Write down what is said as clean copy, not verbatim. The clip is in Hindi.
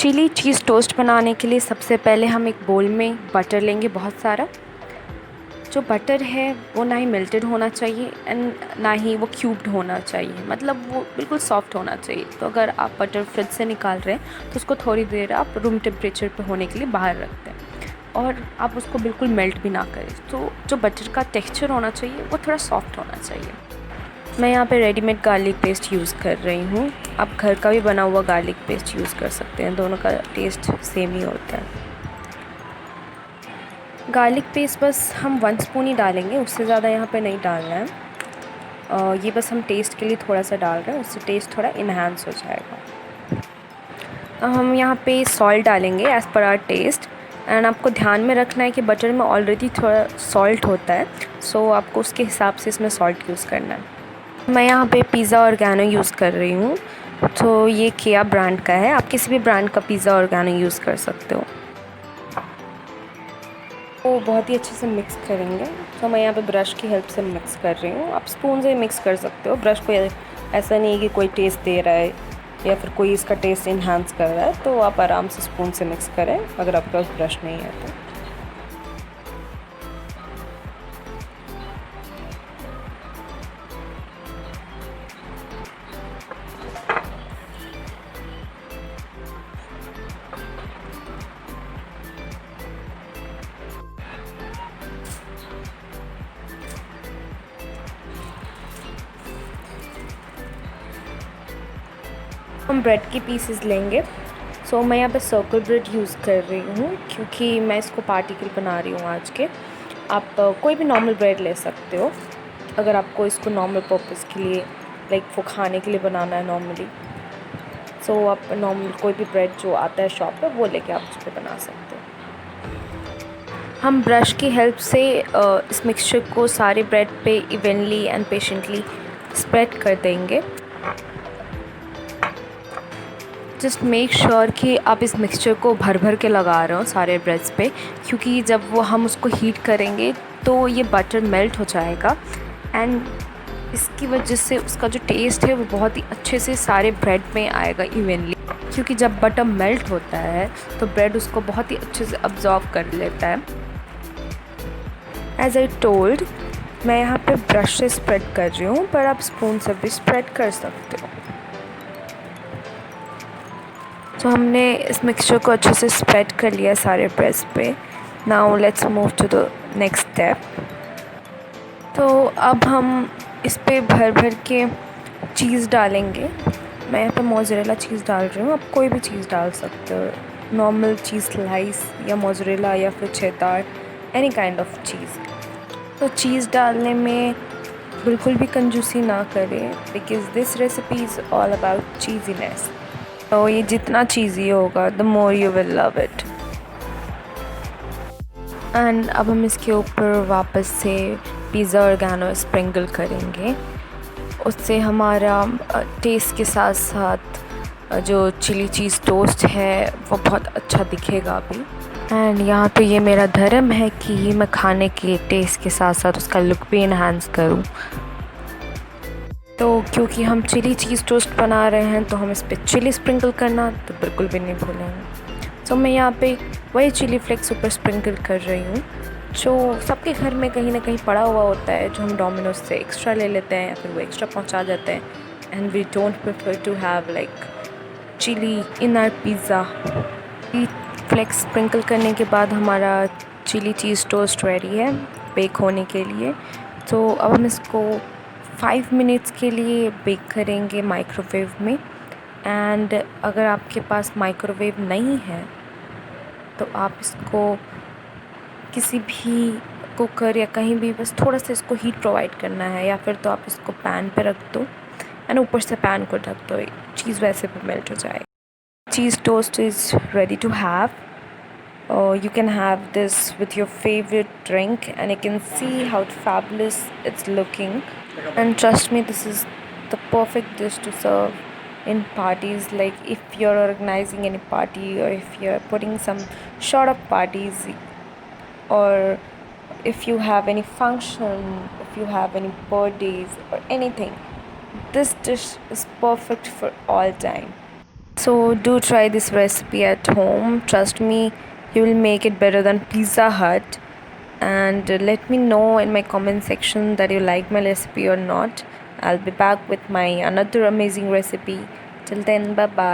चिली चीज़ टोस्ट बनाने के लिए सबसे पहले हम एक बोल में बटर लेंगे बहुत सारा। जो बटर है वो ना ही मेल्टेड होना चाहिए एंड ना ही वो क्यूब्ड होना चाहिए, मतलब वो बिल्कुल सॉफ्ट होना चाहिए। तो अगर आप बटर फ्रिज से निकाल रहे हैं तो उसको थोड़ी देर आप रूम टेम्परेचर पे होने के लिए बाहर रखते हैं और आप उसको बिल्कुल मेल्ट भी ना करें। तो जो बटर का टेक्स्चर होना चाहिए वो थोड़ा सॉफ्ट होना चाहिए। मैं यहाँ पे रेडीमेड गार्लिक पेस्ट यूज़ कर रही हूँ। आप घर का भी बना हुआ गार्लिक पेस्ट यूज़ कर सकते हैं, दोनों का टेस्ट सेम ही होता है। गार्लिक पेस्ट बस हम 1 स्पून ही डालेंगे, उससे ज़्यादा यहाँ पे नहीं डालना है। ये बस हम टेस्ट के लिए थोड़ा सा डाल रहे हैं, उससे टेस्ट थोड़ा इन्हांस हो जाएगा। हम यहाँ पे सॉल्ट डालेंगे as per hour test. And आपको ध्यान में रखना है कि बटर में ऑलरेडी थोड़ा सॉल्ट होता है, सो आपको उसके हिसाब से इसमें सॉल्ट यूज़ करना है। मैं यहाँ पे पिज़्ज़ा ऑर्गेनो यूज़ कर रही हूँ, तो ये केया ब्रांड का है। आप किसी भी ब्रांड का पिज़्ज़ा ऑर्गेनो यूज़ कर सकते हो। वो बहुत ही अच्छे से मिक्स करेंगे। तो मैं यहाँ पे ब्रश की हेल्प से मिक्स कर रही हूँ। आप स्पून से मिक्स कर सकते हो, ब्रश को ऐसा नहीं है कि कोई टेस्ट दे रहा है या फिर कोई इसका टेस्ट इन्हांस कर रहा है, तो आप आराम से स्पून से मिक्स करें अगर आपके पास ब्रश नहीं है तो। हम ब्रेड के पीसेस लेंगे। सो मैं यहाँ पे सर्कल ब्रेड यूज़ कर रही हूँ क्योंकि मैं इसको पार्टी के लिए बना रही हूँ आज के। आप कोई भी नॉर्मल ब्रेड ले सकते हो अगर आपको इसको नॉर्मल पर्पज़ के लिए, लाइक वो खाने के लिए बनाना है नॉर्मली। सो आप नॉर्मल कोई भी ब्रेड जो आता है शॉप पे वो लेके आप उस पर बना सकते हो। हम ब्रश की हेल्प से इस मिक्सचर को सारे ब्रेड पे इवनली एंड पेशेंटली स्प्रेड कर देंगे। जस्ट मेक श्योर कि आप इस मिक्सचर को भर भर के लगा रहे हो सारे ब्रेड्स पे, क्योंकि जब वो हम उसको हीट करेंगे तो ये बटर मेल्ट हो जाएगा एंड इसकी वजह से उसका जो टेस्ट है वो बहुत ही अच्छे से सारे ब्रेड में आएगा इवनली। क्योंकि जब बटर मेल्ट होता है तो ब्रेड उसको बहुत ही अच्छे से अब्जॉर्ब कर लेता है। एज आई टोल्ड, मैं यहाँ पे ब्रश से स्प्रेड कर रही हूँ, पर आप स्पून से भी स्प्रेड कर सकते हो। तो हमने इस मिक्सचर को अच्छे से स्प्रेड कर लिया सारे ब्रेड्स पे। Now let's move to the next step. तो अब हम इस पे भर भर के चीज़ डालेंगे। मैं यहाँ पे मोज़रेला चीज़ डाल रही हूँ, आप कोई भी चीज़ डाल सकते हो, नॉर्मल चीज़ स्लाइस या मोज़रेला या फिर cheddar, any kind of cheese. तो चीज़ डालने में बिल्कुल भी कंजूसी ना करें, because this recipe is all about cheesiness. तो ये जितना चीज़ी होगा the more you will love it. And अब हम इसके ऊपर वापस से पिज़्ज़ा ऑर्गेनो स्प्रिंकल करेंगे। उससे हमारा टेस्ट के साथ साथ जो चिली चीज़ टोस्ट है वो बहुत अच्छा दिखेगा अभी। एंड यहाँ पे ये मेरा धर्म है कि मैं खाने के टेस्ट के साथ साथ उसका लुक भी इन्हांस करूँ। तो क्योंकि हम चिली चीज़ टोस्ट बना रहे हैं तो हम इस पर चिली स्प्रिंकल करना तो बिल्कुल भी नहीं भूलेंगे। तो मैं यहाँ पे वही चिली फ्लेक्स ऊपर स्प्रिंकल कर रही हूँ जो सबके घर में कहीं ना कहीं पड़ा हुआ होता है, जो हम डोमिनोज से एक्स्ट्रा ले लेते हैं या फिर वो एक्स्ट्रा पहुँचा जाते हैं। And we don't prefer to have like chilli in our pizza. Flakes sprinkle करने के बाद हमारा चिली चीज़ टोस्ट रेडी है बेक होने के लिए। तो अब हम इसको 5 मिनट्स के लिए बेक करेंगे माइक्रोवेव में। एंड अगर आपके पास माइक्रोवेव नहीं है तो आप इसको किसी भी कुकर या कहीं भी बस थोड़ा सा इसको हीट प्रोवाइड करना है, या फिर तो आप इसको पैन पे रख दो एंड ऊपर से पैन को ढक दो, चीज़ वैसे भी मेल्ट हो जाएगी। Cheese toast is ready to have. You can have this with your favorite drink and you can see how fabulous it's looking. And trust me, this is the perfect dish to serve in parties. Like if you're organizing any party or if you're putting some sort of parties, or if you have any function, if you have any birthdays or anything, this dish is perfect for all time. So do try this recipe at home. Trust me, you will make it better than Pizza Hut. And let me know in my comment section that you like my recipe or not. I'll be back with my another amazing recipe. Till then, bye bye.